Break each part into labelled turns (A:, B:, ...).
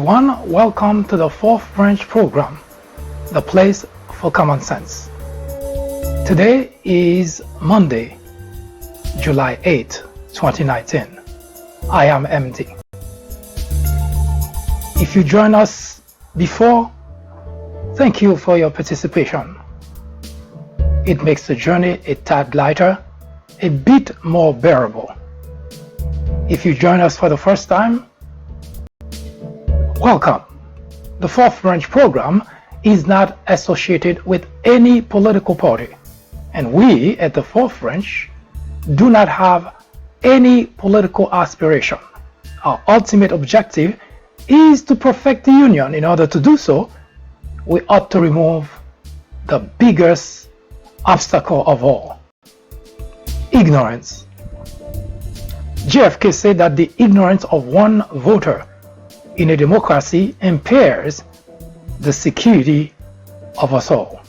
A: everyone, welcome to the fourth branch program, the place for common sense. Today is Monday, July 8, 2019. I am MD. If you joined us before, thank you for your participation. It makes the journey a tad lighter, a bit more bearable. If you join us for the first time, welcome. The fourth branch program is not associated with any political party, and we at the fourth branch do not have any political aspiration. Our ultimate objective is to perfect the union. In order to do so, we ought to remove the biggest obstacle of all: ignorance. JFK said that the ignorance of one voter in a democracy impairs the security of us all.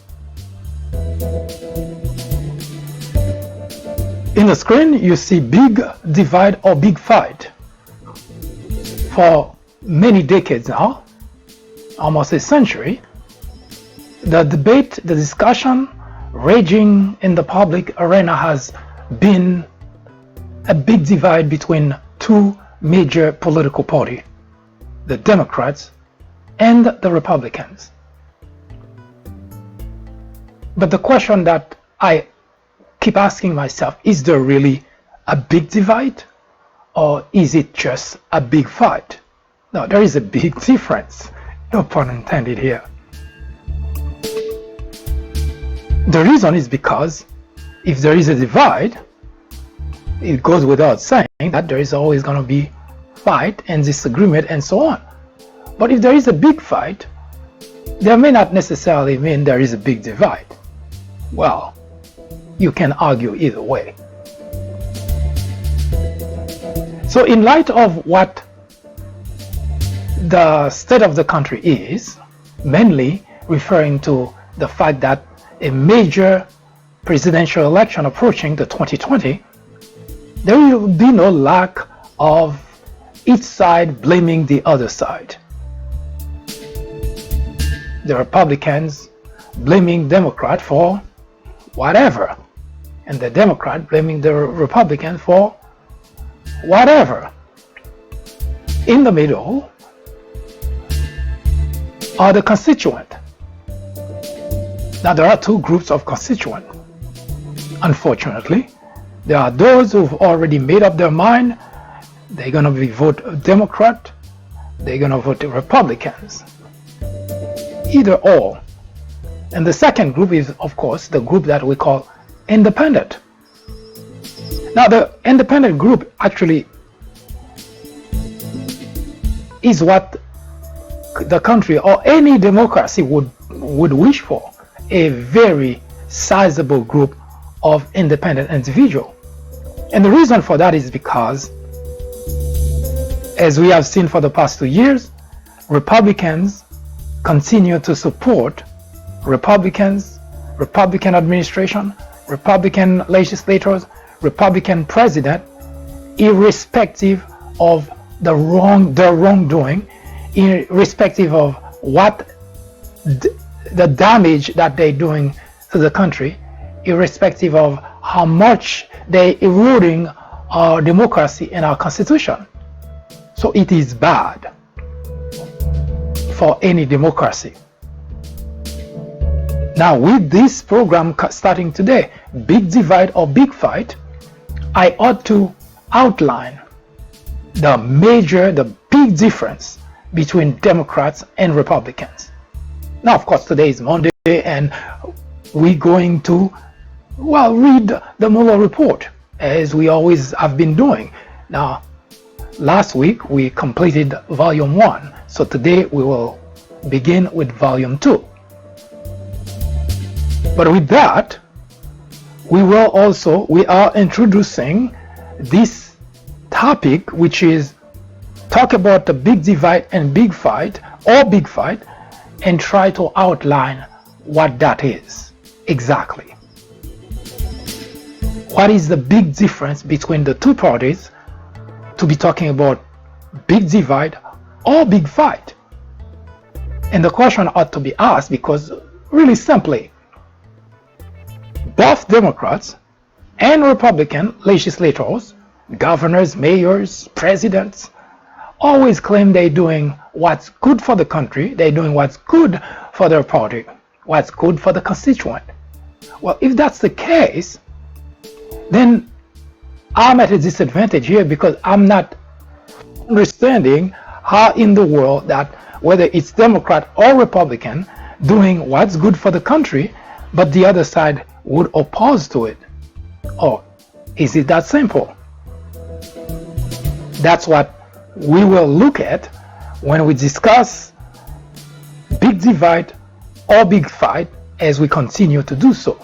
A: In the screen, you see big divide or big fight. For many decades now, almost a century, the debate, the discussion raging in the public arena has been a big divide between two major political parties, the Democrats and the Republicans. But the question that I keep asking myself, is there really a big divide, or is it just a big fight? No, there is a big difference, no pun intended here. The reason is because if there is a divide, it goes without saying that there is always going to be fight and disagreement and so on. But if there is a big fight, there may not necessarily mean there is a big divide. Well, you can argue either way. So in light of what the state of the country is, mainly referring to the fact that a major presidential election approaching, the 2020, there will be no lack of each side blaming the other side. The Republicans blaming Democrat for whatever, and the Democrat blaming the Republican for whatever. In the middle are the constituent. Now there are two groups of constituent. Unfortunately, there are those who've already made up their mind. They're going to vote Democrat, they're going to vote Republicans, either or. And the second group is, of course, the group that we call independent. Now the independent group actually is what the country or any democracy would wish for, a very sizable group of independent individuals. And the reason for that is because, as we have seen for the past 2 years, Republicans continue to support Republicans, Republican administration, Republican legislators, Republican president, irrespective of their wrongdoing, irrespective of what the damage that they're doing to the country, irrespective of how much they're eroding our democracy and our constitution. So it is bad for any democracy. Now with this program starting today, Big Divide or Big Fight, I ought to outline the big difference between Democrats and Republicans. Now of course today is Monday and we're going to read the Mueller report, as we always have been doing. Now last week we completed volume 1, so today we will begin with volume 2. But with that, we are introducing this topic, which is talk about the big divide and big fight, or big fight, and try to outline what that is exactly. What is the big difference between the two parties to be talking about big divide or big fight? And the question ought to be asked because, really simply, both Democrats and Republican legislators, governors, mayors, presidents, always claim they're doing what's good for the country, they're doing what's good for their party, what's good for the constituent. Well, if that's the case, then I'm at a disadvantage here because I'm not understanding how in the world that whether it's Democrat or Republican doing what's good for the country, but the other side would oppose to it. Or is it that simple? That's what we will look at when we discuss big divide or big fight as we continue to do so.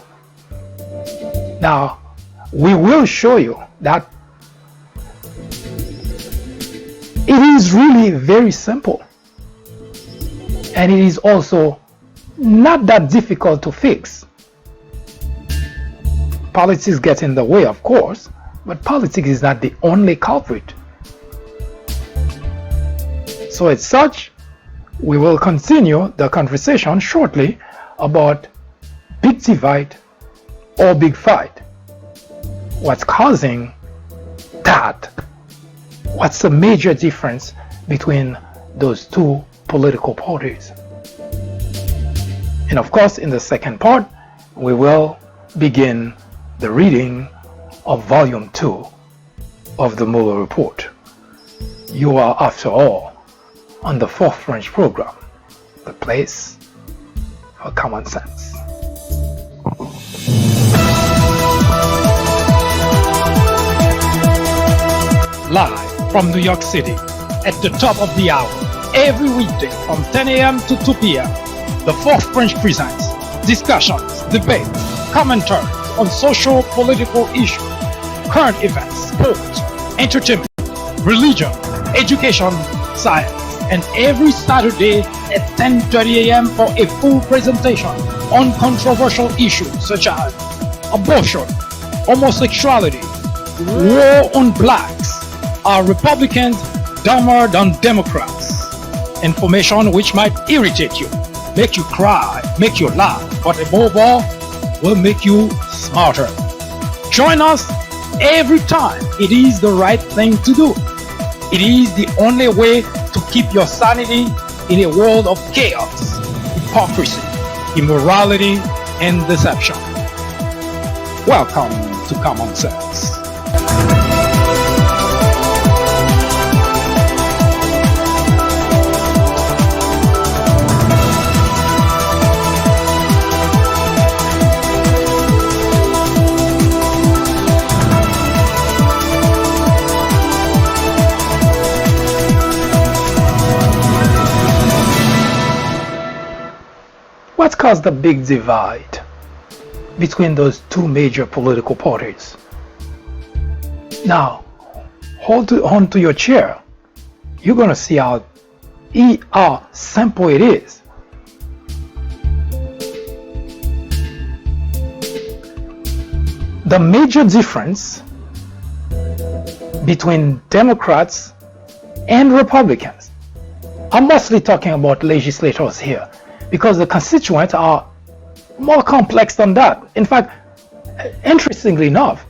A: Now, we will show you that it is really very simple, and it is also not that difficult to fix. Politics gets in the way, of course, but politics is not the only culprit. So as such, we will continue the conversation shortly about big divide or big fight. What's causing that? What's the major difference between those two political parties? And of course, in the second part, we will begin the reading of Volume 2 of the Mueller Report. You are, after all, on the Fourth French program, the place for common sense.
B: Live from New York City, at the top of the hour, every weekday from 10 a.m. to 2 p.m., the Fourth French presents discussions, debates, commentary on social, political issues, current events, sports, entertainment, religion, education, science, and every Saturday at 10:30 a.m. for a full presentation on controversial issues such as abortion, homosexuality, war on blacks. Are Republicans dumber than Democrats? Information which might irritate you, make you cry, make you laugh, but above all, will make you smarter. Join us every time. It is the right thing to do. It is the only way to keep your sanity in a world of chaos, hypocrisy, immorality, and deception. Welcome to Common Sense.
A: What caused the big divide between those two major political parties? Now, hold on to your chair. You're going to see how simple it is. The major difference between Democrats and Republicans, I'm mostly talking about legislators here, because the constituents are more complex than that. In fact, interestingly enough,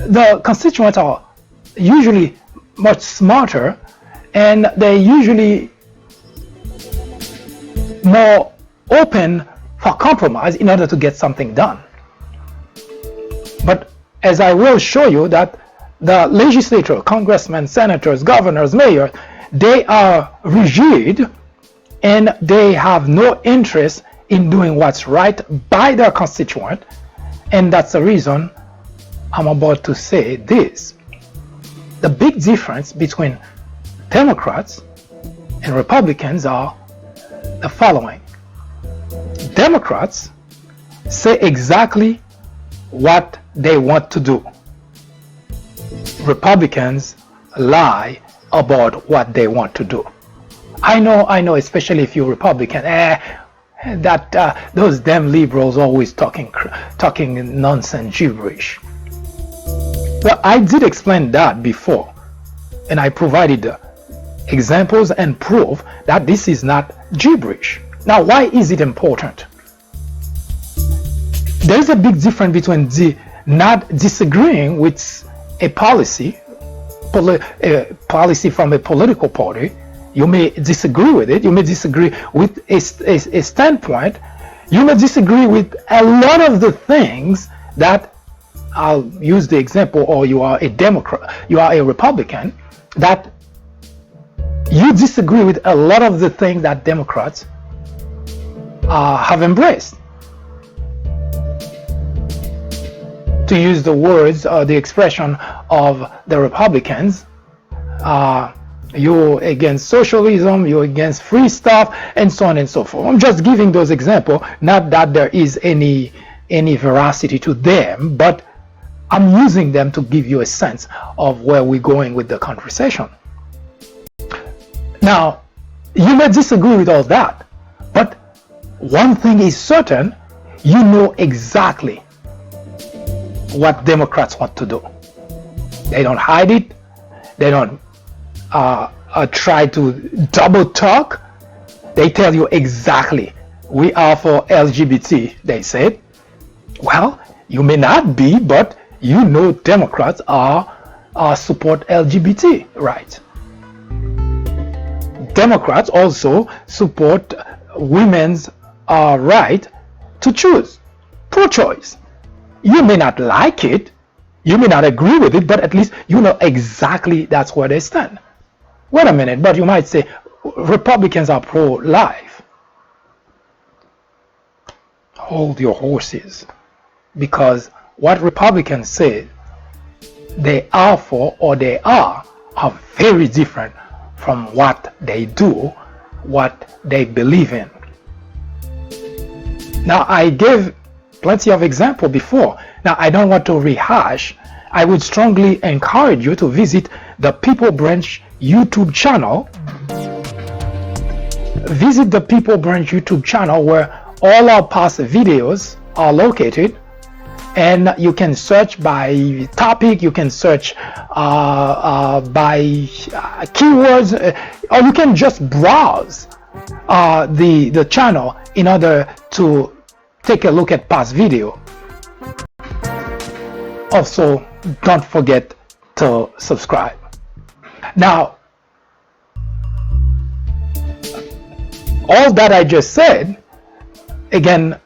A: the constituents are usually much smarter, and they're usually more open for compromise in order to get something done. But as I will show you, that the legislature, congressmen, senators, governors, mayors, they are rigid, and they have no interest in doing what's right by their constituent. And that's the reason I'm about to say this. The big difference between Democrats and Republicans are the following. Democrats say exactly what they want to do. Republicans lie about what they want to do. I know, especially if you're Republican, those damn liberals always talking nonsense, gibberish. Well, I did explain that before, and I provided examples and proof that this is not gibberish. Now, why is it important? There's a big difference between not disagreeing with a policy from a political party. You may disagree with it. You may disagree with a standpoint. You may disagree with a lot of the things that, I'll use the example, or you are a Democrat, you are a Republican, that you disagree with a lot of the things that Democrats have embraced. To use the words, the expression of the Republicans, you're against socialism, you're against free stuff, and so on and so forth. I'm just giving those examples, not that there is any veracity to them, but I'm using them to give you a sense of where we're going with the conversation. Now, you may disagree with all that, but one thing is certain, you know exactly what Democrats want to do. They don't hide it. They don't try to double talk. They tell you exactly, we are for LGBT, they said. Well, you may not be, but you know Democrats support LGBT rights. Democrats also support women's right to choose, pro-choice. You may not like it, you may not agree with it, but at least you know exactly that's where they stand. Wait a minute, but you might say Republicans are pro-life. Hold your horses, because what Republicans say they are for, or they are very different from what they do, what they believe in. Now, I gave plenty of examples before. Now, I don't want to rehash. I would strongly encourage you to visit the People Branch YouTube channel. Visit the People Branch YouTube channel, where all our past videos are located, and you can search by topic, you can search by keywords, or you can just browse the channel in order to take a look at past video. Also, don't forget to subscribe. Now, all that I just said, again,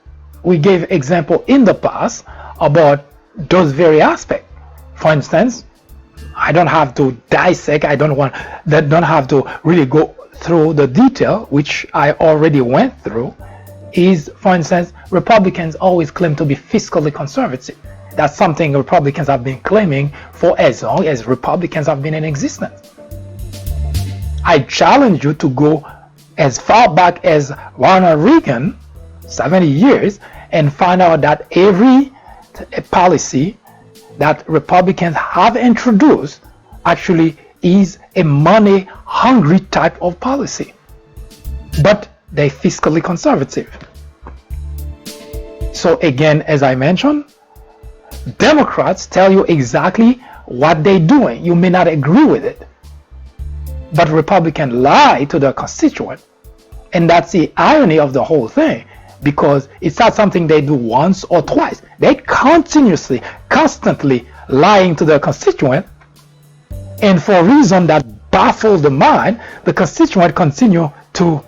A: we gave example in the past about those very aspects. For instance, I don't have to dissect, I don't have to really go through the detail, which I already went through. Is, for instance, Republicans always claim to be fiscally conservative. That's something Republicans have been claiming for as long as Republicans have been in existence. I challenge you to go as far back as Ronald Reagan, 70 years, and find out that every policy that Republicans have introduced actually is a money-hungry type of policy. But they're fiscally conservative. So again, as I mentioned, Democrats tell you exactly what they're doing. You may not agree with it, but Republicans lie to their constituent, and that's the irony of the whole thing, because it's not something they do once or twice. They constantly lying to their constituent, and for a reason that baffles the mind, the constituent continue to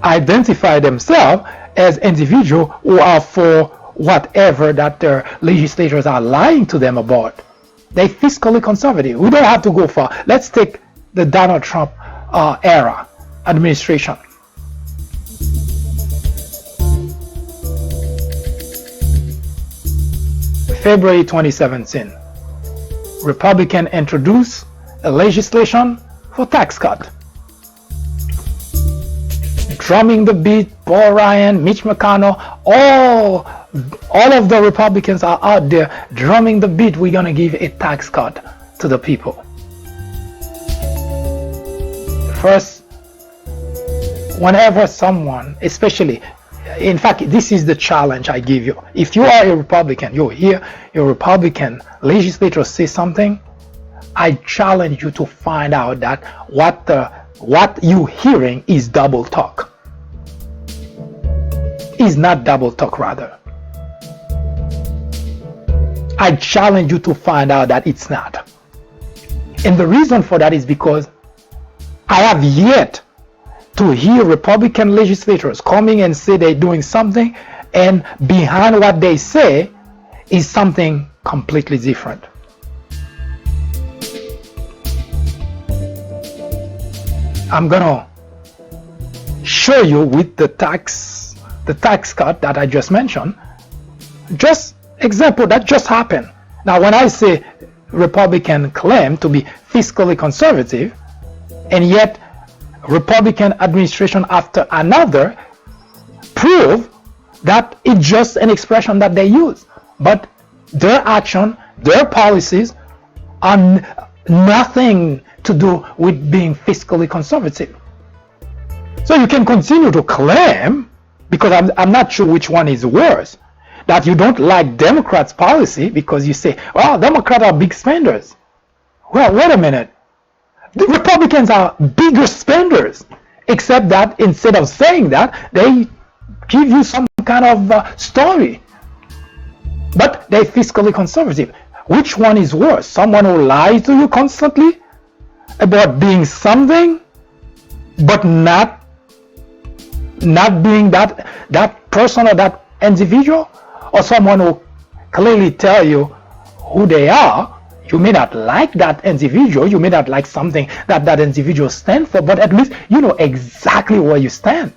A: identify themselves as individuals who are for whatever that their legislators are lying to them about. They're fiscally conservative. We don't have to go far. Let's take the Donald Trump era administration. February 2017, Republican introduced a legislation for tax cut. Drumming the beat, Paul Ryan, Mitch McConnell, all of the Republicans are out there drumming the beat. We're going to give a tax cut to the people. First, whenever someone, especially, in fact, this is the challenge I give you. If you are a Republican, you hear your Republican legislator say something, I challenge you to find out that what you're hearing is double talk. is not double talk, rather. I challenge you to find out that it's not. And the reason for that is because I have yet to hear Republican legislators coming and say they're doing something, and behind what they say is something completely different. I'm gonna show you with the tax cut that I just mentioned, just example that just happened. Now, when I say Republican claim to be fiscally conservative, and yet Republican administration after another prove that it's just an expression that they use, but their action, their policies are nothing to do with being fiscally conservative. So you can continue to claim, because I'm not sure which one is worse, that you don't like Democrats' policy because you say, well, Democrats are big spenders. Well, wait a minute. The Republicans are bigger spenders, except that instead of saying that, they give you some kind of story. But they're fiscally conservative. Which one is worse? Someone who lies to you constantly about being something, but not being that person or that individual, or someone who clearly tell you who they are. You may not like that individual, you may not like something that individual stands for, but at least you know exactly where you stand.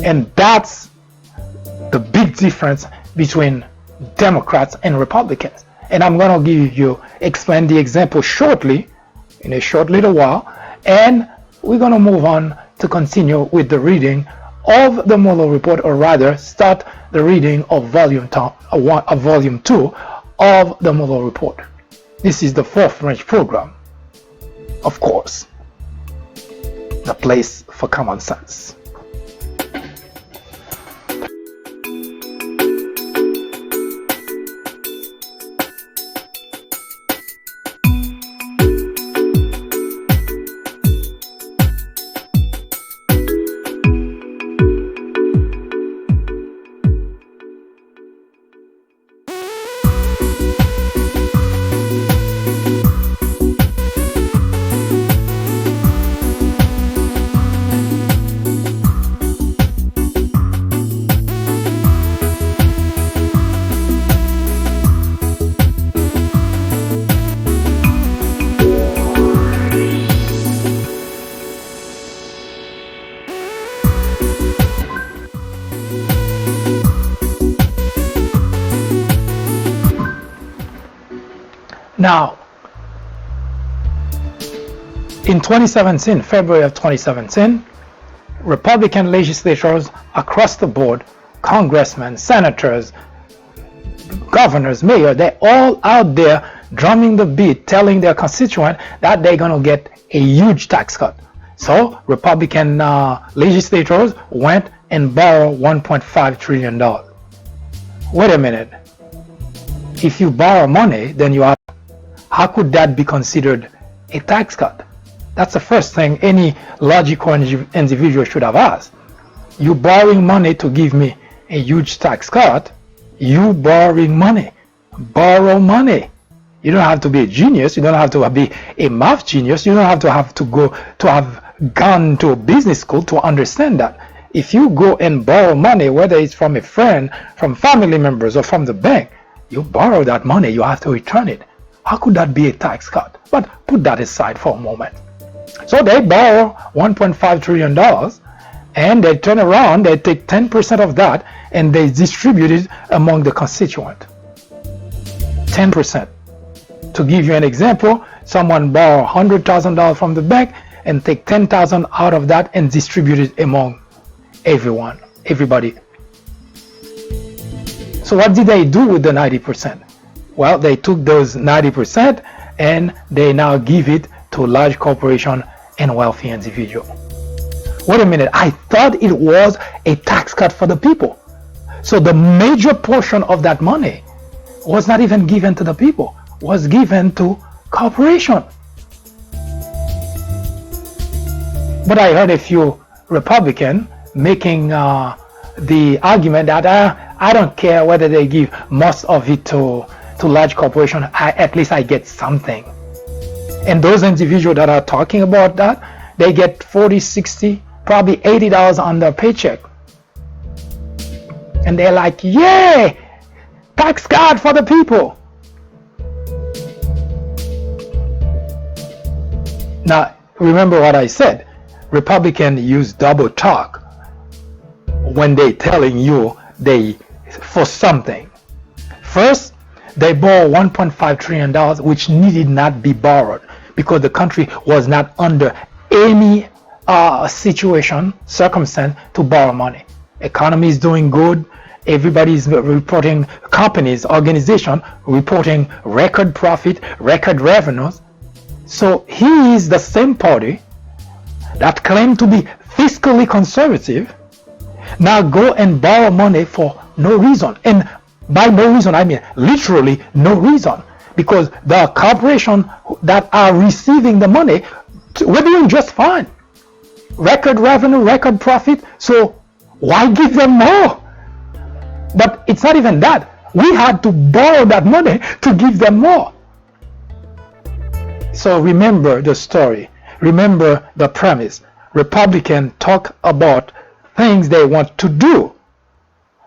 A: And that's the big difference between Democrats and Republicans. And I'm going to explain the example shortly, in a short little while, and we're going to move on to continue with the reading of the Mueller report, or rather start the reading of volume 2 of the Mueller report. This is the fourth branch program, of course, the place for common sense. Now, in 2017, February of 2017, Republican legislators across the board, congressmen, senators, governors, mayors, they're all out there drumming the beat, telling their constituent that they're going to get a huge tax cut. So Republican legislators went and borrowed $1.5 trillion. Wait a minute. If you borrow money, then you have, how could that be considered a tax cut? That's the first thing any logical individual should have asked. You borrowing money to give me a huge tax cut? You borrowing money. Borrow money. You don't have to be a genius. You don't have to be a math genius. You don't have to go to have gone to a business school to understand that. If you go and borrow money, whether it's from a friend, from family members, or from the bank, you borrow that money, you have to return it. How could that be a tax cut? But put that aside for a moment. So they borrow $1.5 trillion and they turn around, they take 10% of that and they distribute it among the constituent. 10%. To give you an example, someone borrow $100,000 from the bank and take $10,000 out of that and distribute it among everybody. So what did they do with the 90%? Well, they took those 90% and they now give it to large corporation and wealthy individual. Wait a minute, I thought it was a tax cut for the people. So the major portion of that money was not even given to the people, was given to corporation. But I heard a few Republicans making the argument that I don't care whether they give most of it to large corporation, at least I get something. And those individuals that are talking about that, they get 40, 60, probably $80 on their paycheck. And they're like, yay, tax cut for the people. Now, remember what I said. Republicans use double talk when they telling you they for something. First, they borrow $1.5 trillion, which needed not be borrowed because the country was not under any circumstance to borrow money. Economy is doing good. Everybody's reporting, companies, organizations reporting record profit, record revenues. So he is the same party that claimed to be fiscally conservative now go and borrow money for no reason. And by no reason, I mean literally no reason. Because the corporations that are receiving the money, we're doing just fine. Record revenue, record profit. So why give them more? But it's not even that. We had to borrow that money to give them more. So remember the story. Remember the premise. Republicans talk about things they want to do.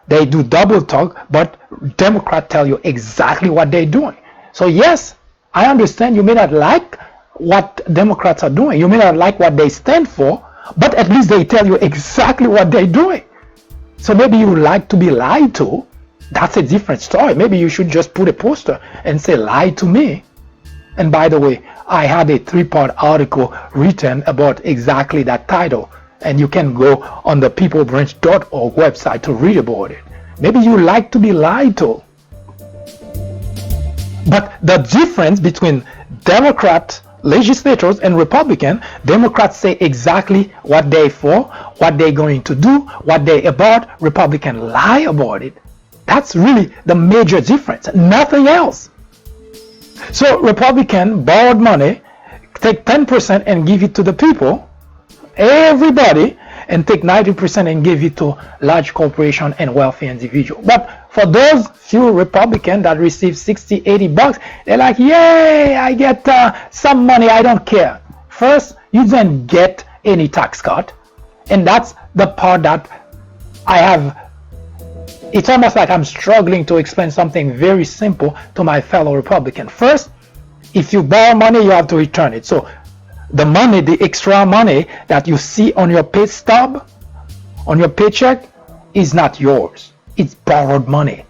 A: They do double talk, but Democrats tell you exactly what they're doing. So yes, I understand you may not like what Democrats are doing. You may not like what they stand for, but at least they tell you exactly what they're doing. So maybe you like to be lied to. That's a different story. Maybe you should just put a poster and say, lie to me. And by the way, I had a 3-part article written about exactly that title. And you can go on the peoplebranch.org website to read about it. Maybe you like to be lied to. But the difference between Democrat legislators and Republican, Democrats say exactly what they're for, what they're going to do, what they're about. Republicans lie about it. That's really the major difference, nothing else. So Republican borrowed money, take 10% and give it to the people, everybody, and take 90% and give it to large corporation and wealthy individual. But for those few Republicans that receive 60, 80 bucks, they're like, yay, I get some money, I don't care. First, you didn't get any tax cut. And that's the part that I have. It's almost like I'm struggling to explain something very simple to my fellow Republican. First, if you borrow money, you have to return it. So the money, the extra money that you see on your pay stub, on your paycheck, is not yours. It's borrowed money.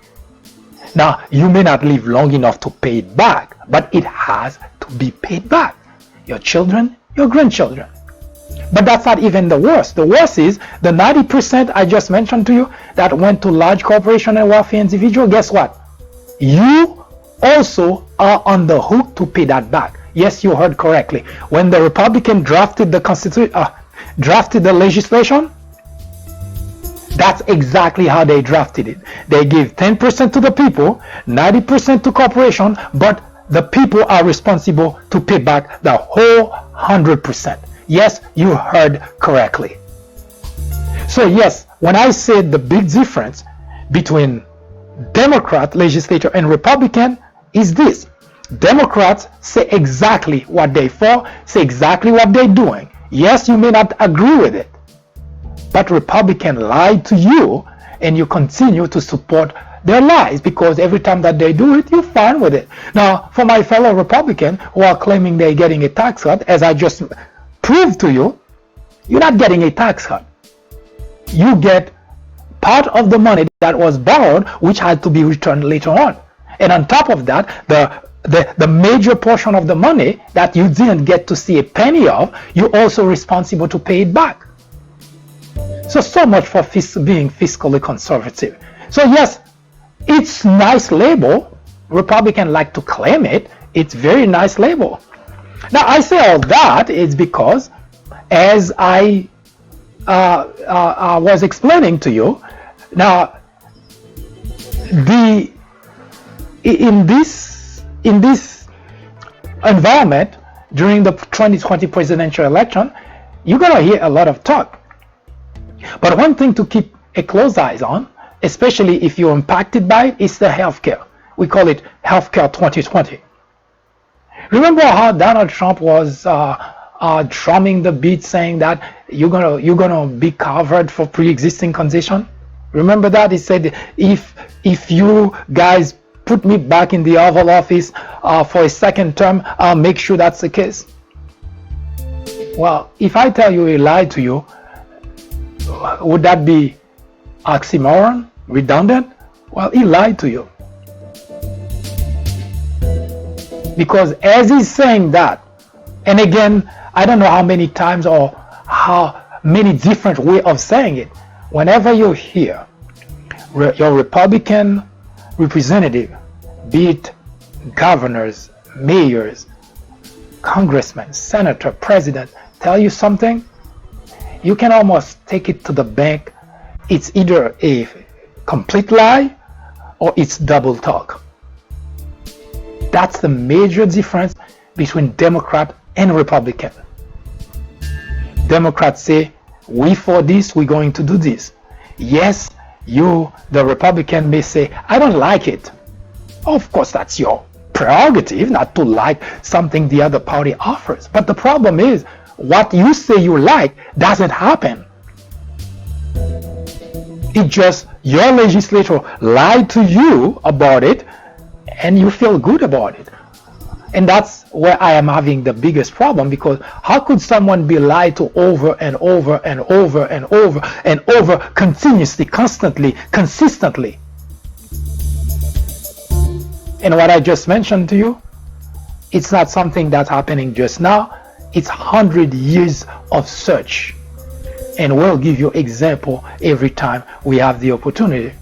A: Now, you may not live long enough to pay it back, but it has to be paid back. Your children, your grandchildren. But that's not even the worst. The worst is the 90% I just mentioned to you that went to large corporation and wealthy individual. Guess what? You also are on the hook to pay that back. Yes, you heard correctly. When the Republican drafted the drafted the legislation, that's exactly how they drafted it. They give 10% to the people, 90% to corporation, but the people are responsible to pay back the whole 100%. Yes, you heard correctly. So yes, when I said the big difference between Democrat legislator and Republican is this. Democrats say exactly what they for, say exactly what they're doing. Yes, you may not agree with it, but Republicans lied to you and you continue to support their lies because every time that they do it, you're fine with it. Now, for my fellow Republicans who are claiming they're getting a tax cut, as I just proved to you, you're not getting a tax cut. You get part of the money that was borrowed, which had to be returned later on. And on top of that, the major portion of the money that you didn't get to see a penny of, you're also responsible to pay it back. So much for being fiscally conservative. So yes, it's nice label. Republicans like to claim it. It's very nice label. Now I say all that is because, as I was explaining to you, now in this environment during the 2020 presidential election, you're gonna hear a lot of talk. But one thing to keep a close eye on, especially if you're impacted by it, is the healthcare. We call it Healthcare 2020. Remember how Donald Trump was drumming the beat, saying that you're gonna be covered for pre-existing condition? Remember that? He said, if you guys put me back in the Oval Office for a second term, I'll make sure that's the case. Well, if I tell you he lied to you, would that be oxymoron, redundant? Well, he lied to you. Because as he's saying that, and again, I don't know how many times or how many different ways of saying it, whenever you hear your Republican representative, be it governors, mayors, congressmen, senator, president, tell you something, you can almost take it to the bank. It's either a complete lie or it's double talk. That's the major difference between Democrat and Republican. Democrats say, we for this, we're going to do this. Yes, you, the Republican, may say, I don't like it. Of course, that's your prerogative not to like something the other party offers. But the problem is, what you say you like doesn't happen. It just, your legislature lied to you about it and you feel good about it. And that's where I am having the biggest problem, because how could someone be lied to over and over and over and over and over continuously, constantly, consistently? And what I just mentioned to you, it's not something that's happening just now. It's 100 years of search. And we'll give you example every time we have the opportunity.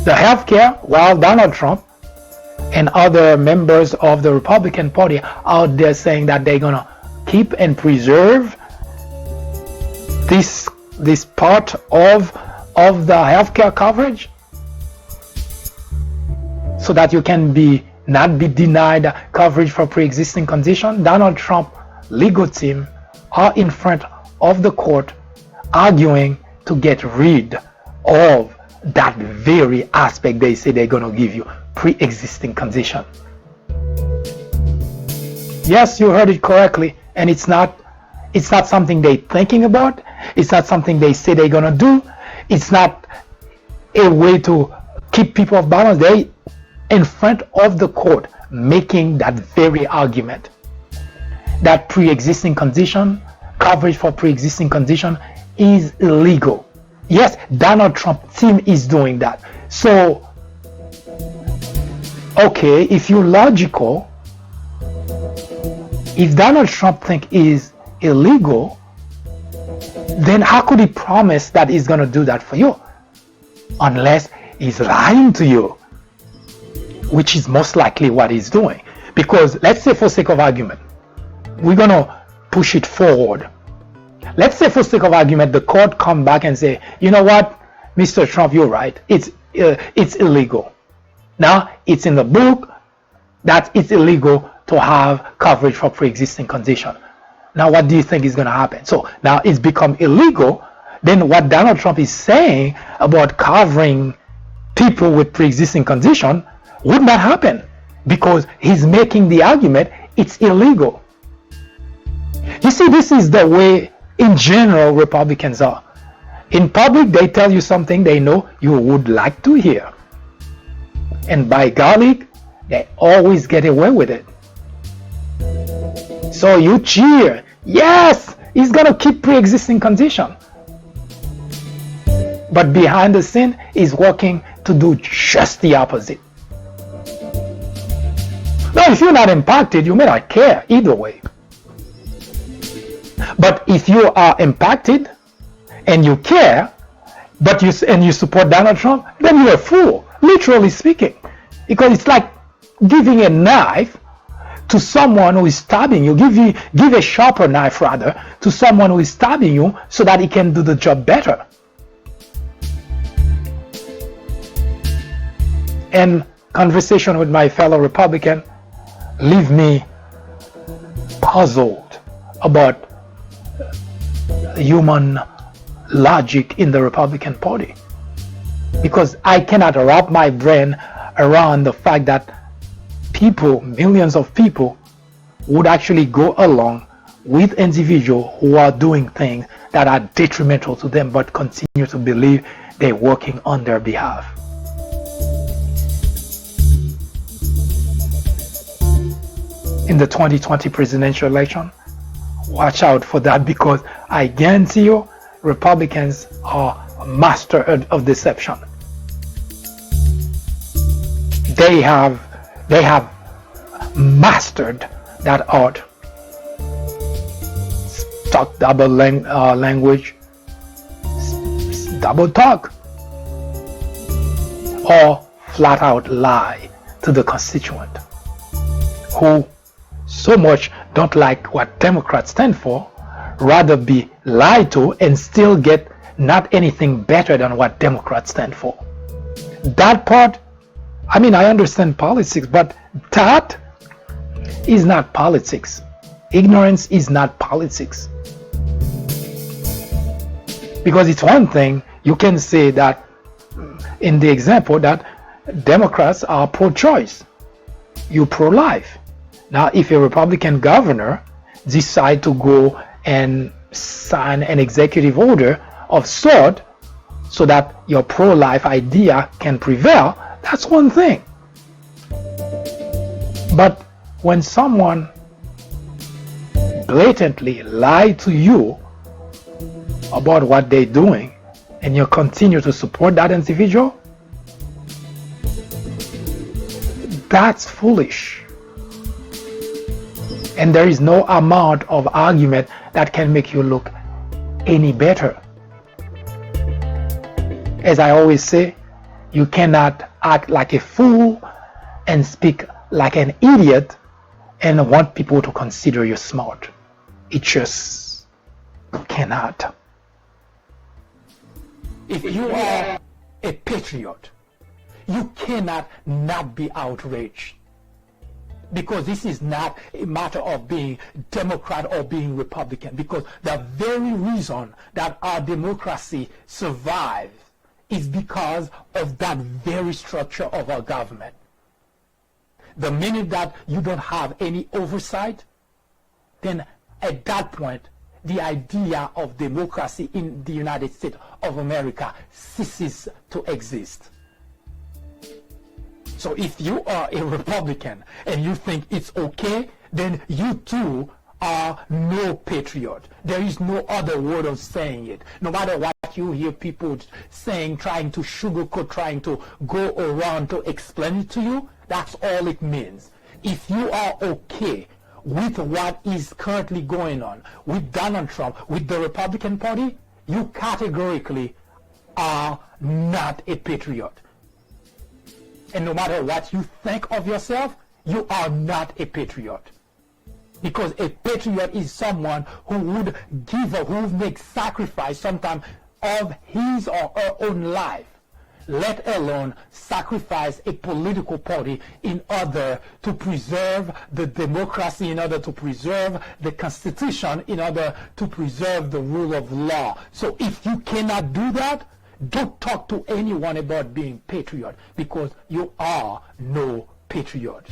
A: The healthcare, while Donald Trump and other members of the Republican Party out there saying that they're gonna keep and preserve this part of the healthcare coverage, so that you can not be denied coverage for pre-existing condition. Donald Trump legal team are in front of the court arguing to get rid of that very aspect they say they're going to give you, pre-existing condition. Yes, you heard it correctly, and it's not something they're thinking about. It's not something they say they're going to do. It's not a way to keep people off balance. They in front of the court making that very argument that pre-existing condition, coverage for pre-existing condition is illegal. Yes, Donald Trump team is doing that. So, okay, if you're logical, if Donald Trump think is illegal, then how could he promise that he's going to do that for you? Unless he's lying to you, which is most likely what he's doing. Because let's say, for sake of argument, we're going to push it forward. Let's say, for sake of argument, the court come back and say, you know what, Mr. Trump, you're right. It's illegal. Now, it's in the book that it's illegal to have coverage for pre-existing condition. Now, what do you think is going to happen? So now it's become illegal. Then what Donald Trump is saying about covering people with pre-existing condition would not happen, because he's making the argument it's illegal. You see, this is the way in general Republicans are. In public, they tell you something they know you would like to hear, and by golly, they always get away with it. So you cheer, yes, he's gonna keep pre-existing condition, but behind the scene he's working to do just the opposite. Now, if you're not impacted, you may not care either way. But if you are impacted and you care, but you support Donald Trump, then you're a fool, literally speaking, because it's like giving a knife to someone who is stabbing you. Give a sharper knife rather to someone who is stabbing you so that he can do the job better. And conversation with my fellow Republican leave me puzzled about human logic in the Republican Party, because I cannot wrap my brain around the fact that people, millions of people, would actually go along with individuals who are doing things that are detrimental to them, but continue to believe they're working on their behalf. In the 2020 presidential election, watch out for that, because I guarantee you Republicans are master of deception. They have mastered that art. Talk double language, double talk, or flat out lie to the constituent who so much don't like what Democrats stand for, rather be lied to and still get not anything better than what Democrats stand for. That part, I mean, I understand politics, but that is not politics. Ignorance is not politics. Because it's one thing, you can say that in the example that Democrats are pro-choice, you pro-life. Now, if a Republican governor decide to go and sign an executive order of sort so that your pro-life idea can prevail, that's one thing. But when someone blatantly lies to you about what they're doing and you continue to support that individual, that's foolish. And there is no amount of argument that can make you look any better. As I always say, you cannot act like a fool and speak like an idiot and want people to consider you smart. It just cannot. If you are a patriot, you cannot not be outraged. Because this is not a matter of being Democrat or being Republican. Because the very reason that our democracy survives is because of that very structure of our government. The minute that you don't have any oversight, then at that point, the idea of democracy in the United States of America ceases to exist. So if you are a Republican and you think it's okay, then you too are no patriot. There is no other word of saying it. No matter what you hear people saying, trying to sugarcoat, trying to go around to explain it to you, that's all it means. If you are okay with what is currently going on with Donald Trump, with the Republican Party, you categorically are not a patriot. And no matter what you think of yourself, you are not a patriot. Because a patriot is someone who would give up, who would make sacrifice sometimes of his or her own life, let alone sacrifice a political party in order to preserve the democracy, in order to preserve the Constitution, in order to preserve the rule of law. So if you cannot do that, don't talk to anyone about being patriot, because you are no patriot.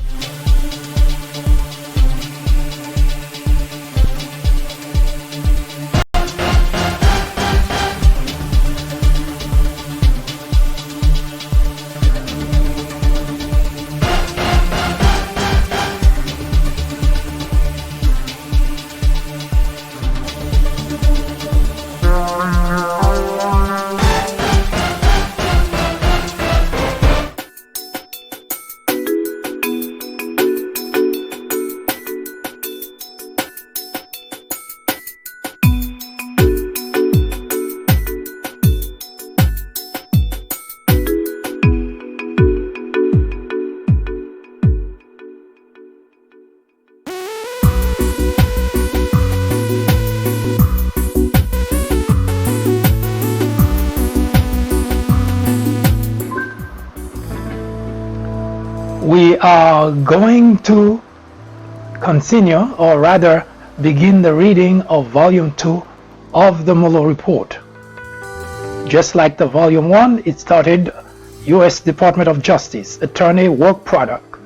A: We are going to continue, or rather begin the reading of Volume 2 of the Mueller report. Just like the Volume 1, it started U.S. Department of Justice Attorney Work Product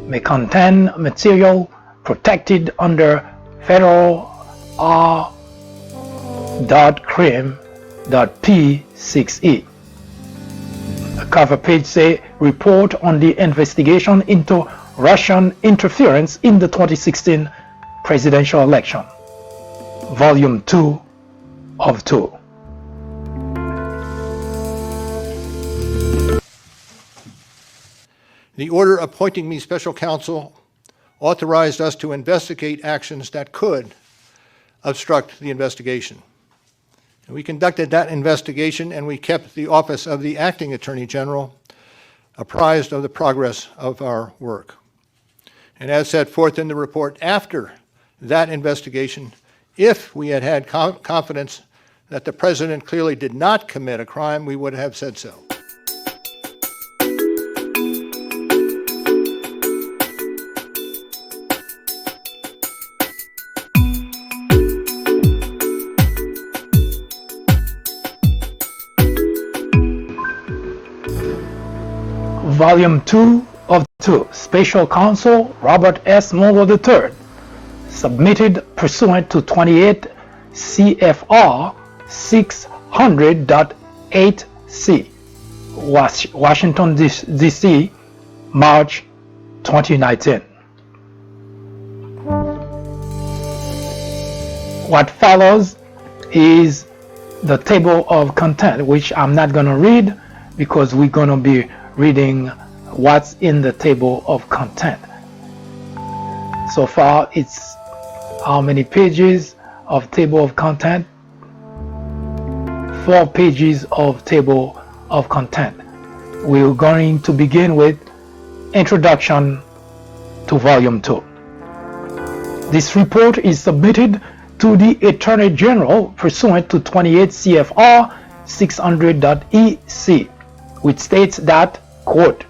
A: may contain material protected under Federal R.Crim.P6E. The cover page says report on the investigation into Russian interference in the 2016 presidential election. Volume 2 of 2.
C: The order appointing me special counsel authorized us to investigate actions that could obstruct the investigation. And we conducted that investigation, and we kept the office of the acting attorney general apprised of the progress of our work. And as set forth in the report, after that investigation, if we had had confidence that the president clearly did not commit a crime, we would have said so.
A: Volume 2 of 2. Special Counsel Robert S. Mueller III, submitted pursuant to 28 CFR 600.8C, Washington, D.C., March 2019. What follows is the table of content, which I'm not going to read because we're going to be reading what's in the table of content. So far, it's how many pages of table of content? 4 pages of table of content. We're going to begin with introduction to Volume 2. This report is submitted to the Attorney General pursuant to 28 CFR 600.EC, which states that, quote,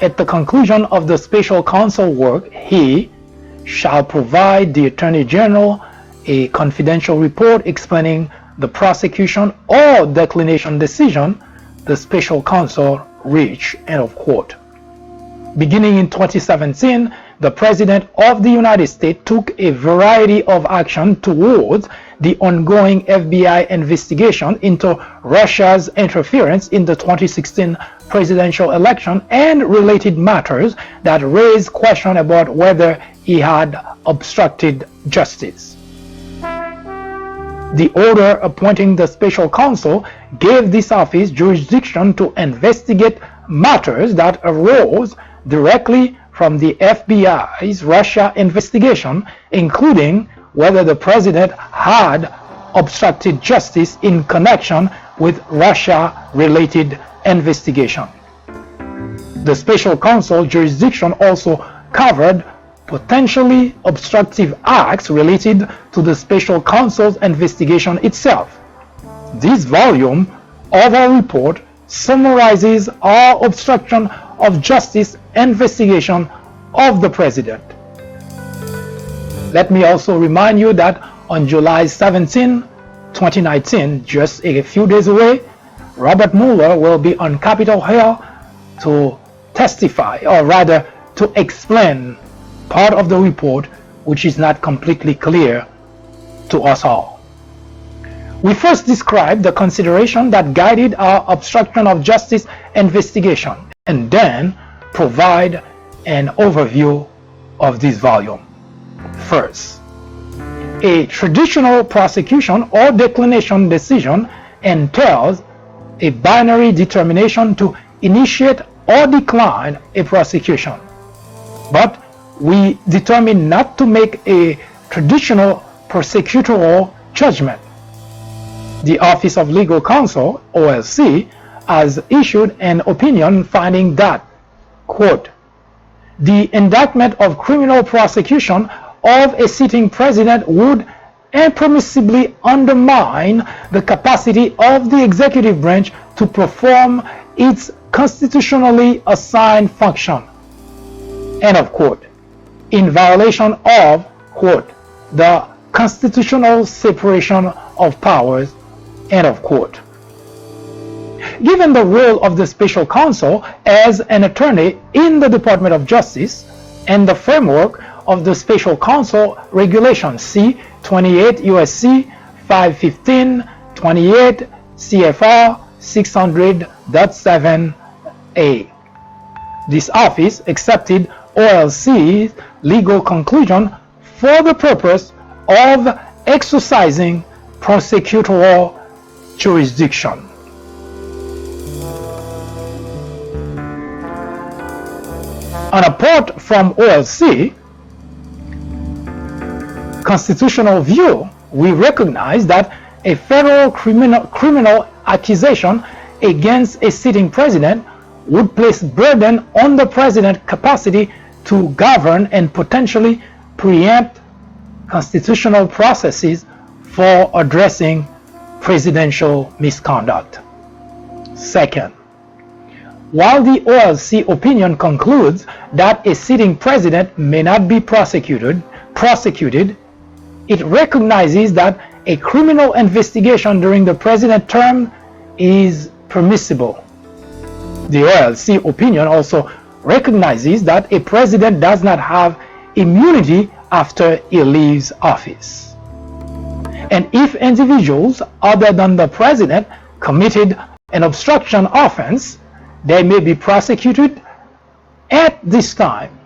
A: at the conclusion of the special counsel work, he shall provide the Attorney General a confidential report explaining the prosecution or declination decision the special counsel reached, end of quote. Beginning in 2017, the President of the United States took a variety of action towards the ongoing FBI investigation into Russia's interference in the 2016 presidential election and related matters that raised questions about whether he had obstructed justice. The order appointing the special counsel gave this office jurisdiction to investigate matters that arose directly from the FBI's Russia investigation, including whether the president had obstructed justice in connection with Russia-related investigation. The special counsel jurisdiction also covered potentially obstructive acts related to the special counsel's investigation itself. This volume of our report summarizes our obstruction of justice investigation of the president. Let me also remind you that on July 17, 2019, just a few days away, Robert Mueller will be on Capitol Hill to testify, or rather to explain part of the report which is not completely clear to us all. We first describe the consideration that guided our obstruction of justice investigation, and then provide an overview of this volume. First, a traditional prosecution or declination decision entails a binary determination to initiate or decline a prosecution. But we determine not to make a traditional prosecutorial judgment. The Office of Legal Counsel, OLC, has issued an opinion finding that, quote, the indictment of criminal prosecution of a sitting president would impermissibly undermine the capacity of the executive branch to perform its constitutionally assigned function, end of quote, in violation of, quote, the constitutional separation of powers, end of quote. Given the role of the special counsel as an attorney in the Department of Justice and the framework of the special counsel regulation C 28 USC 515 28 CFR 600.7a, this office accepted OLC's legal conclusion for the purpose of exercising prosecutorial jurisdiction. And apart from OLC constitutional view, we recognize that a federal criminal accusation against a sitting president would place burden on the president's capacity to govern and potentially preempt constitutional processes for addressing presidential misconduct. Second, while the OLC opinion concludes that a sitting president may not be prosecuted, it recognizes that a criminal investigation during the president's term is permissible. The OLC opinion also recognizes that a president does not have immunity after he leaves office. And if individuals other than the president committed an obstruction offense, they may be prosecuted at this time.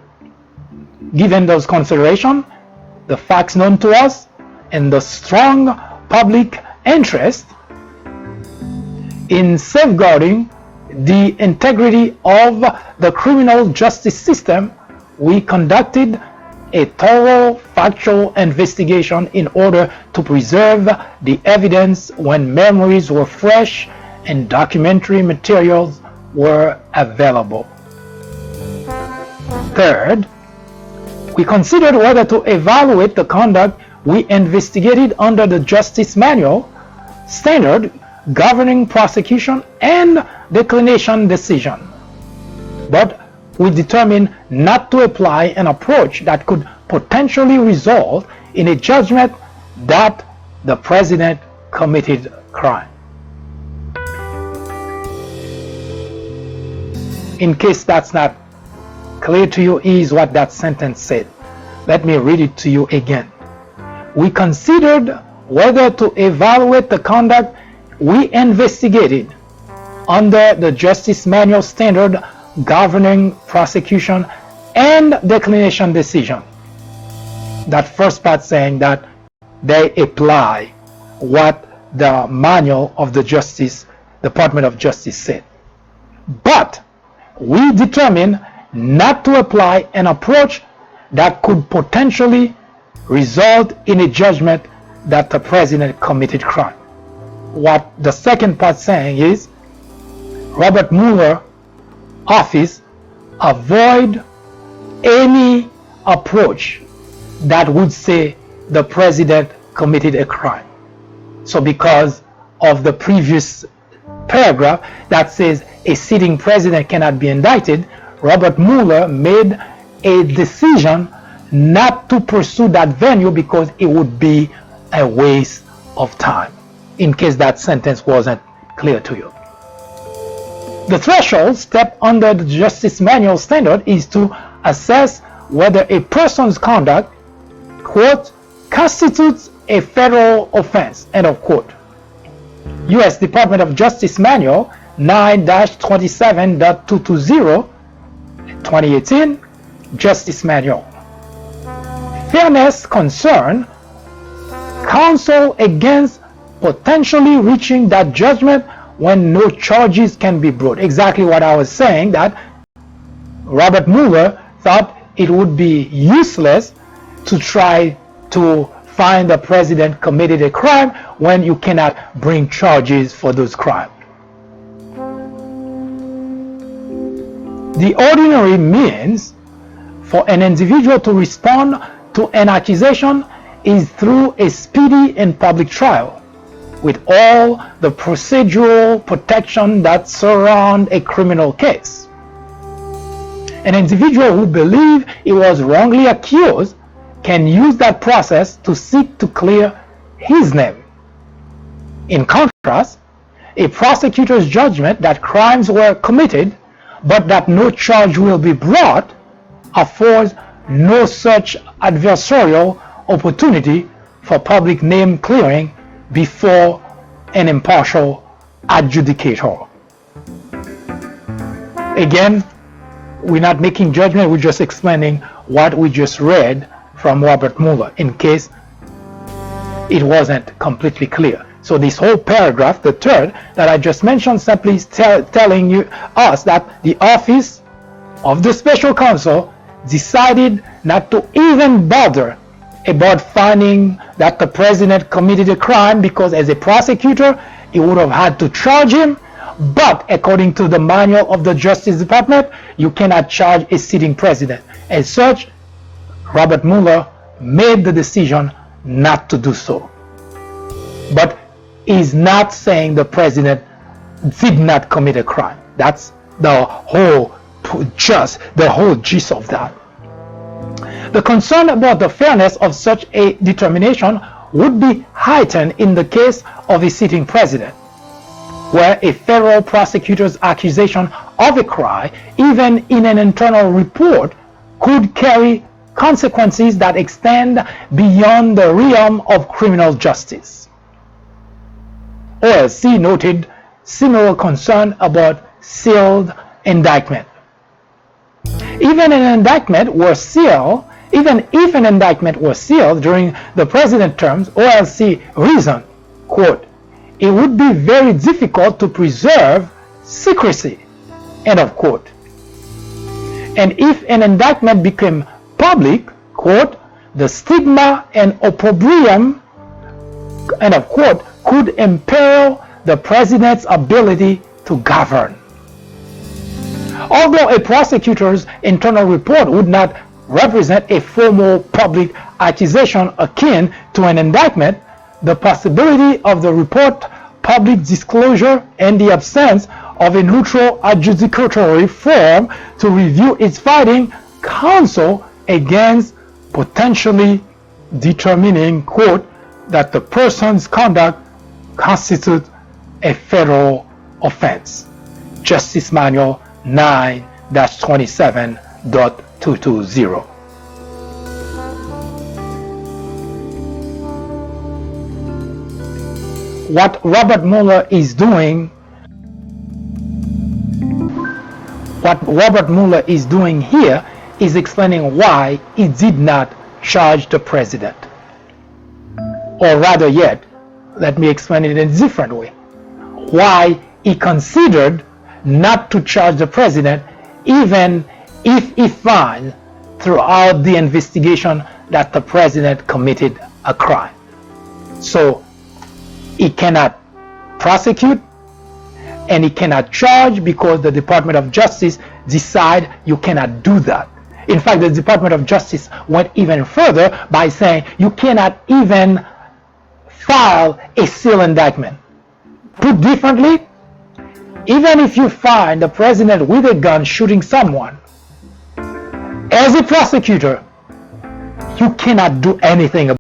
A: Given those considerations, the facts known to us, and the strong public interest in safeguarding the integrity of the criminal justice system, we conducted a thorough factual investigation in order to preserve the evidence when memories were fresh and documentary materials were available. Third, we considered whether to evaluate the conduct we investigated under the Justice Manual standard governing prosecution and declination decision. But we determined not to apply an approach that could potentially result in a judgment that the president committed crime. In case that's not clear to you, is what that sentence said. Let me read it to you again. We considered whether to evaluate the conduct we investigated under the Justice Manual standard governing prosecution and declination decision. That first part saying that they apply what the manual of the Department of Justice said. But we determined not to apply an approach that could potentially result in a judgment that the president committed crime. What the second part saying is, Robert Mueller office avoid any approach that would say the president committed a crime. So because of the previous paragraph that says a sitting president cannot be indicted, Robert Mueller made a decision not to pursue that venue because it would be a waste of time, in case that sentence wasn't clear to you. The threshold step under the Justice Manual standard is to assess whether a person's conduct, quote, constitutes a federal offense, end of quote. U.S. Department of Justice Manual 9-27.220, 2018, Justice Manual. Fairness concern counsel against potentially reaching that judgment when no charges can be brought. Exactly what I was saying, that Robert Mueller thought it would be useless to try to find the president committed a crime when you cannot bring charges for those crimes. The ordinary means for an individual to respond to an accusation is through a speedy and public trial, with all the procedural protection that surround a criminal case. An individual who believes he was wrongly accused can use that process to seek to clear his name. In contrast, a prosecutor's judgment that crimes were committed but that no charge will be brought affords no such adversarial opportunity for public name clearing before an impartial adjudicator. Again, we're not making judgment, we're just explaining what we just read from Robert Mueller in case it wasn't completely clear. So this whole paragraph, the third that I just mentioned, simply is telling us that the office of the special counsel decided not to even bother about finding that the president committed a crime, because as a prosecutor he would have had to charge him. But according to the manual of the Justice Department, you cannot charge a sitting president. As such, Robert Mueller made the decision not to do so. But he's not saying the president did not commit a crime. That's the whole gist of that. The concern about the fairness of such a determination would be heightened in the case of a sitting president, where a federal prosecutor's accusation of a crime, even in an internal report, could carry consequences that extend beyond the realm of criminal justice. OLC noted similar concern about sealed indictment. Even if an indictment were sealed during the president's terms, OLC reasoned, quote, "It would be very difficult to preserve secrecy," end of quote. And if an indictment became public, quote, "the stigma and opprobrium," end of quote, "could imperil the president's ability to govern." Although a prosecutor's internal report would not represent a formal public accusation akin to an indictment, the possibility of the report public disclosure and the absence of a neutral adjudicatory forum to review its findings counsel against potentially determining, quote, "that the person's conduct constitutes a federal offense." Justice Manual 9-27.220. What Robert Mueller is doing here is explaining why he did not charge the president. Or rather yet, let me explain it in a different way. Why he considered not to charge the president even if he found throughout the investigation that the president committed a crime. So he cannot prosecute and he cannot charge because the Department of Justice decide you cannot do that. In fact, the Department of Justice went even further by saying you cannot even file a sealed indictment. Put differently, even if you find the president with a gun shooting someone, as a prosecutor, you cannot do anything about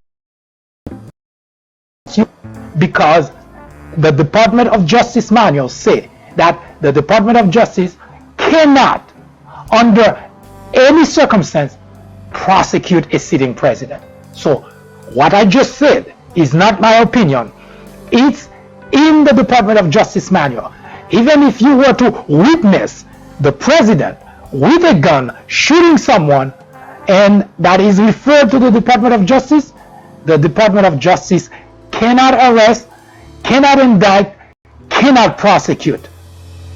A: it, because the Department of Justice manual say that the Department of Justice cannot, under any circumstance, prosecute a sitting president. So what I just said is not my opinion. It's in the Department of Justice manual. Even if you were to witness the president with a gun shooting someone, and that is referred to the Department of Justice, the Department of Justice cannot arrest, cannot indict, cannot prosecute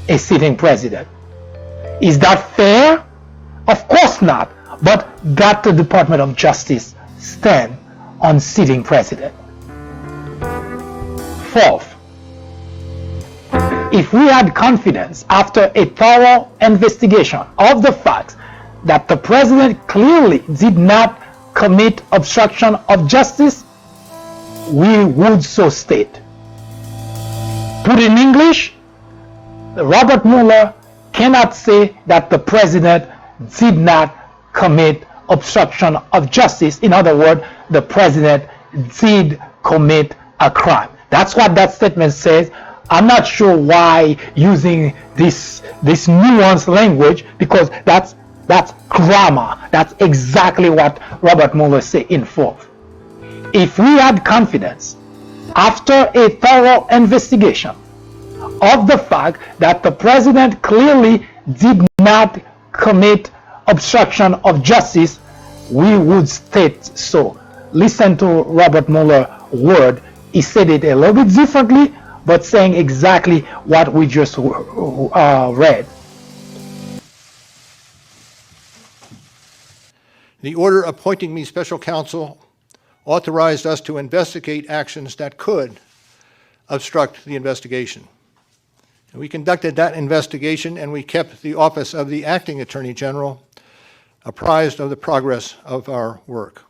A: a sitting president. Is that fair? Of course not. But that the Department of Justice stand on sitting president. Fourth, if we had confidence after a thorough investigation of the facts that the president clearly did not commit obstruction of justice, we would so state. Put in English, Robert Mueller cannot say that the president did not commit obstruction of justice. In other words, the president did commit a crime. That's what that statement says. I'm not sure why using this nuanced language, because that's grammar. That's exactly what Robert Mueller said in full. If we had confidence after a thorough investigation of the fact that the president clearly did not commit obstruction of justice, we would state so. Listen to Robert Mueller's word. He said it a little bit differently, but saying exactly what we just read.
C: The order appointing me special counsel authorized us to investigate actions that could obstruct the investigation. And we conducted that investigation, and we kept the office of the acting attorney general apprised of the progress of our work.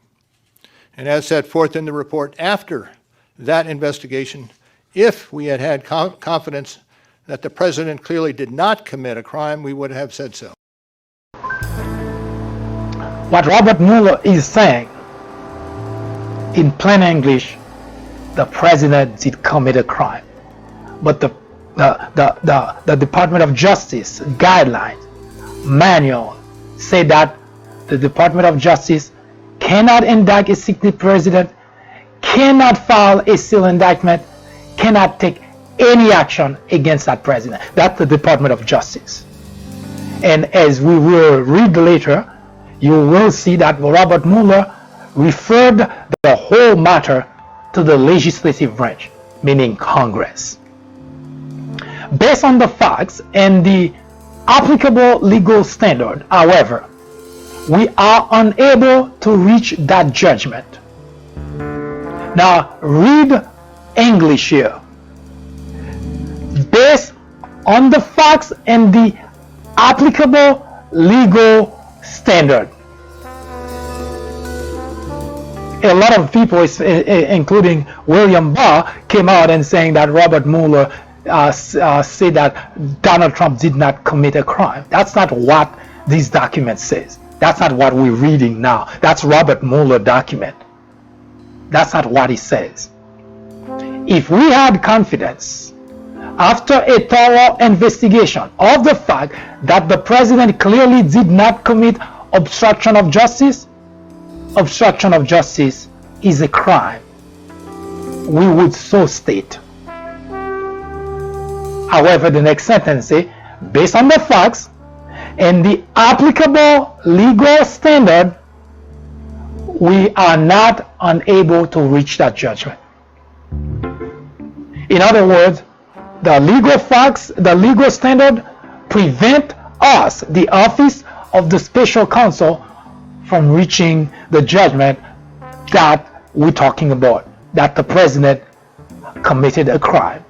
C: And as set forth in the report, after that investigation, if we had had confidence that the president clearly did not commit a crime, we would have said so.
A: What Robert Mueller is saying, in plain English, the president did commit a crime, but the Department of Justice guidelines manual say that the Department of Justice cannot indict a sitting president, cannot file a civil indictment, cannot take any action against that president. That's the Department of Justice. And as we will read later, you will see that Robert Mueller referred the whole matter to the legislative branch, meaning Congress. Based on the facts and the applicable legal standard, however, we are unable to reach that judgment. Now, read English here. Based on the facts and the applicable legal standard. A lot of people, including William Barr, came out and saying that Robert Mueller said that Donald Trump did not commit a crime. That's not what this document says. That's not what we're reading now. That's Robert Mueller document. That's not what he says. If we had confidence after a thorough investigation of the fact that the president clearly did not commit obstruction of justice is a crime, we would so state. However, the next sentence says, based on the facts and the applicable legal standard, we are not unable to reach that judgment. In other words, the legal facts, the legal standard prevent us, the office of the special counsel, from reaching the judgment that we're talking about, that the president committed a crime.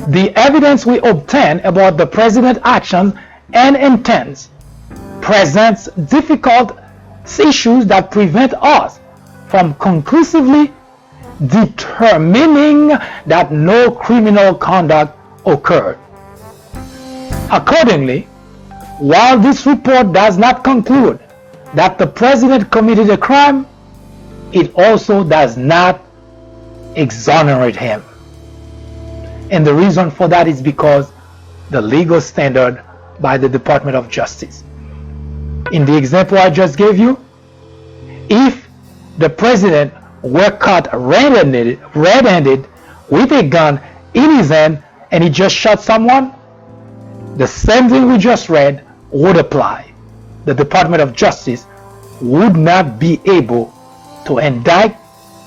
A: The evidence we obtain about the president's actions and intents presents difficult issues that prevent us from conclusively determining that no criminal conduct occurred. Accordingly, while this report does not conclude that the president committed a crime, it also does not exonerate him. And the reason for that is because the legal standard by the Department of Justice. In the example I just gave you, if the president were caught red-handed with a gun in his hand and he just shot someone, the same thing we just read would apply. The Department of Justice would not be able to indict,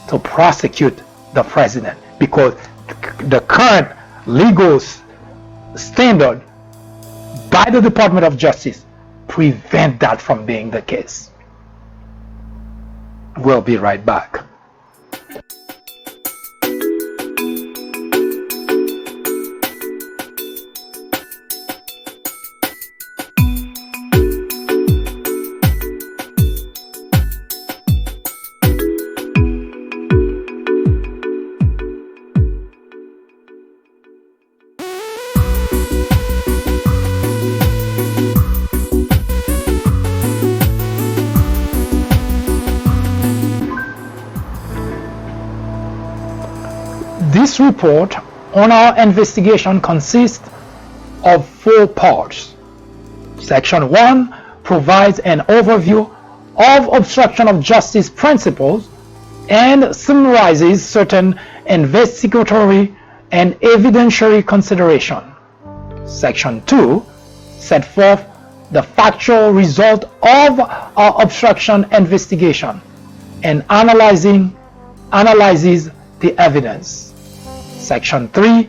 A: to prosecute the president, because the current legal standard by the Department of Justice prevent that from being the case. We'll be right back. This report on our investigation consists of 4 parts. Section 1 provides an overview of obstruction of justice principles and summarizes certain investigatory and evidentiary consideration. Section 2 set forth the factual result of our obstruction investigation and analyzes the evidence. Section 3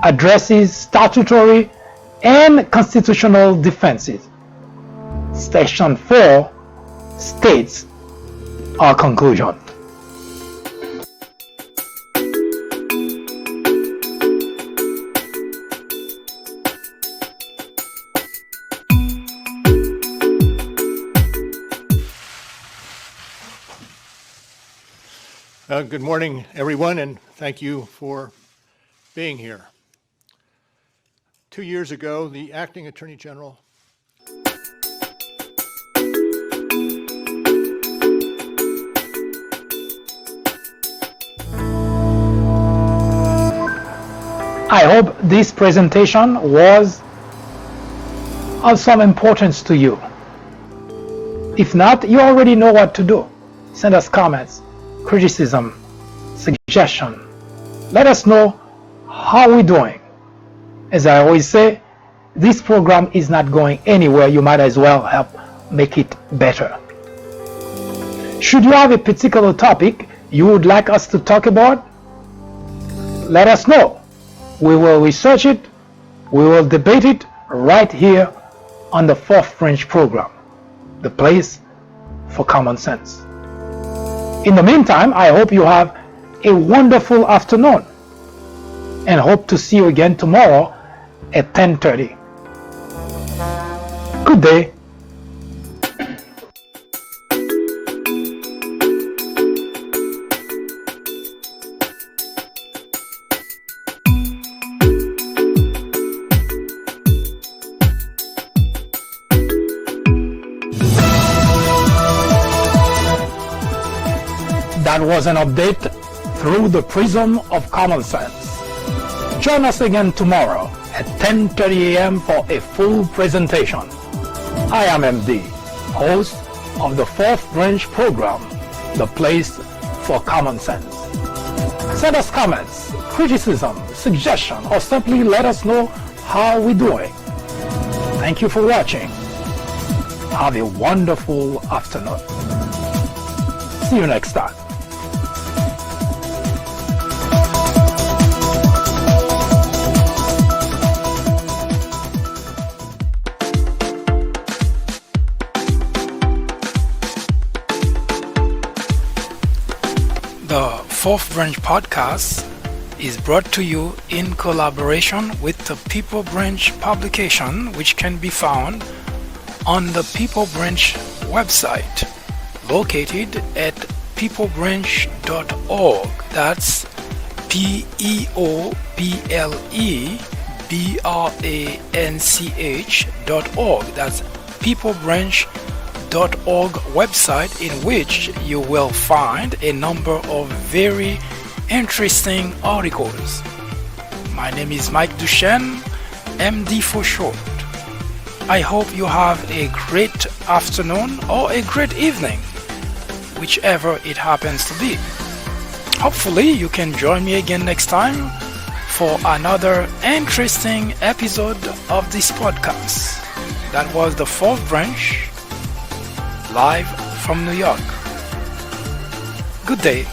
A: addresses statutory and constitutional defenses. Section 4 states our conclusion.
C: Good morning, everyone, and thank you for being here. 2 years ago, the acting Attorney General
A: I hope this presentation was of some importance to you. If not, you already know what to do. Send us comments, criticism, suggestion. Let us know how we're doing. As I always say, this program is not going anywhere. You might as well help make it better. Should you have a particular topic you would like us to talk about, let us know. We will research it, we will debate it right here on the 4th Branch program, the place for common sense. In the meantime, I hope you have a wonderful afternoon and hope to see you again tomorrow at 10:30. Good day. That was an update through the prism of common sense. Join us again tomorrow at 10:30 a.m. for a full presentation. I am MD, host of the 4th Branch program, the place for common sense. Send us comments, criticism, suggestion, or simply let us know how we're doing. Thank you for watching. Have a wonderful afternoon. See you next time.
B: The 4th Branch podcast is brought to you in collaboration with the People Branch publication, which can be found on the People Branch website, located at peoplebranch.org. That's peoplebranch.org. That's peoplebranch.org website, in which you will find a number of very interesting articles. My name is Mike Duchesne, MD for short. I hope you have a great afternoon or a great evening, whichever it happens to be. Hopefully you can join me again next time for another interesting episode of this podcast. That was the 4th Branch, live from New York. Good day.